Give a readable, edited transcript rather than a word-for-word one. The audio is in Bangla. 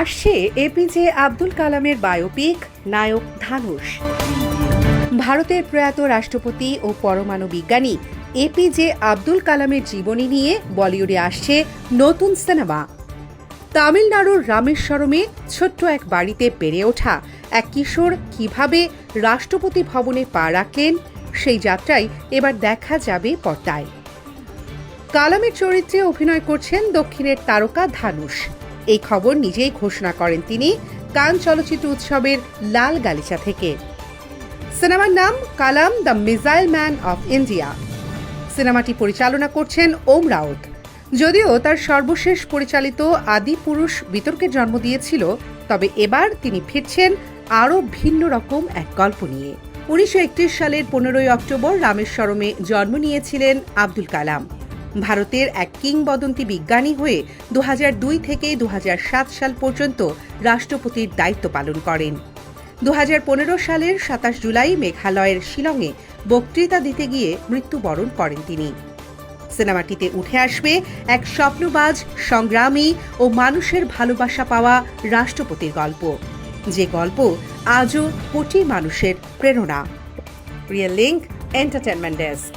আসছে এপিজে আব্দুল কালামের বায়োপিক নায়ক ধানুষ। ভারতের প্রয়াত রাষ্ট্রপতি ও পরমাণু বিজ্ঞানী এপিজে আব্দুল কালামের জীবনী নিয়ে বলিউডে আসছে নতুন সিনেমা। তামিলনাড়ুর রামেশ্বরমে ছোট্ট এক বাড়িতে বেড়ে ওঠা এক কিশোর কিভাবে রাষ্ট্রপতি ভবনে পা রাখলেন, সেই যাত্রাই এবার দেখা যাবে পর্দায়। কালামের চরিত্রে অভিনয় করছেন দক্ষিণের তারকা ধানুষ। এই খবর নিজেই ঘোষণা করেন তিনি কান চলচ্চিত্র উৎসবের লাল গালিচা থেকে। সিনেমার নাম Kalam the missile man of India. সিনেমাটি পরিচালনা করছেন ওম রাউত। যদিও তার সর্বশেষ পরিচালিত আদিপুরুষ বিতর্কের জন্ম দিয়েছিল, তবে এবার তিনি ফিরছেন আরও ভিন্ন রকম এক গল্প নিয়ে। 1931 সালের 15 অক্টোবর রামেশ্বরমে জন্ম নিয়েছিলেন আব্দুল কালাম। ভারতের এক কিংবদন্তি বিজ্ঞানী হয়ে 2002 থেকে 2007 সাল পর্যন্ত রাষ্ট্রপতির দায়িত্ব পালন করেন। 2015 সালের 27 জুলাই মেঘালয়ের শিলংয়ে বক্তৃতা দিতে গিয়ে মৃত্যুবরণ করেন তিনি। সিনেমাটিতে উঠে আসবে এক স্বপ্নবাজ, সংগ্রামী ও মানুষের ভালোবাসা পাওয়া রাষ্ট্রপতির গল্প, যে গল্প আজও কোটি মানুষের প্রেরণা। Real link entertainment desk.